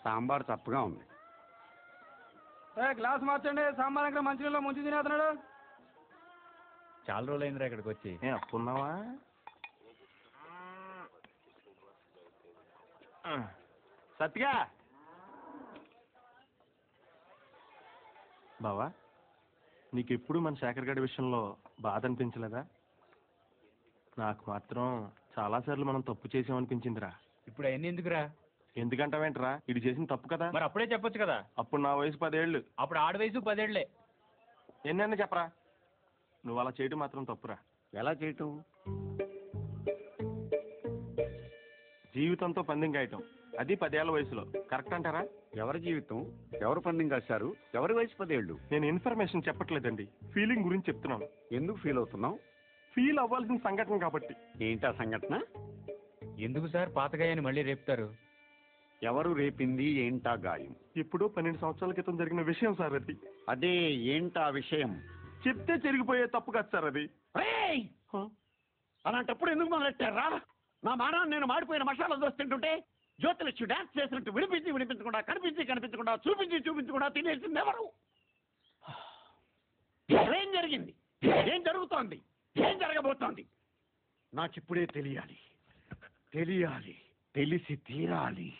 సాంబార్ చప్పగా ఉంది. గ్లాస్ మార్చండి. సాంబార్ దగ్గర మంచినీళ్ళు ముంచి తినేస్తున్నాడు. చాలా రోజులైందిరా ఇక్కడికి వచ్చి. అప్పున్నావా? సత్తిగా బావా, నీకెప్పుడు మన శేఖర్ గడి విషయంలో బాధ అనిపించలేదా? నాకు మాత్రం చాలాసార్లు మనం తప్పు చేసామనిపించిందిరా. ఇప్పుడు అవన్నీ ఎందుకురా? ఎందుకంటావేంట్రా, ఇది చేసిన తప్పు కదా. మరి అప్పుడే చెప్పొచ్చు కదా. అప్పుడు నా వయసు 10 ఏళ్ళు. అప్పుడు ఆడ వయసు 10 ఏళ్లే. ఎన్నైనా చెప్పరా, నువ్వు అలా చేయటం మాత్రం తప్పురా. ఎలా చేయటం? జీవితంతో పందెం కాయటం, అది 10 ఏళ్ల వయసులో. కరెక్ట్ అంటారా? ఎవరి జీవితం, ఎవరు పందెం కాశారు, ఎవరి వయసు 10 ఏళ్ళు? నేను ఇన్ఫర్మేషన్ చెప్పట్లేదండి, ఫీలింగ్ గురించి చెప్తున్నాను. ఎందుకు ఫీల్ అవుతున్నావు? ఫీల్ అవ్వాల్సిన సంఘటన కాబట్టి. ఏంటా సంఘటన? ఎందుకు సార్ పాతగాయని మళ్ళీ రేపుతారు? ఎవరు రేపింది? ఏంటా గాయం? ఇప్పుడు 12 సంవత్సరాల క్రితం జరిగిన విషయం సార్ అది. అదే ఏంటా విషయం? చెప్తే చెరిగిపోయే తప్పు కాదు సార్ అది. అలాంటప్పుడు ఎందుకు మొదలెట్టారా? నా మానాన్ని నేను మాడిపోయిన మసాలా దోశ తింటుంటే జ్యోతిలక్ష్మి డాన్స్ చేసినట్టు వినిపించకుండా, కనిపించకుండా, చూపించకుండా తినేసింది ఎవరు? ఏం జరిగింది? ఏం జరుగుతోంది? ఏం జరగబోతోంది? నాకిప్పుడే తెలియాలి. తెలిసి తీరాలి.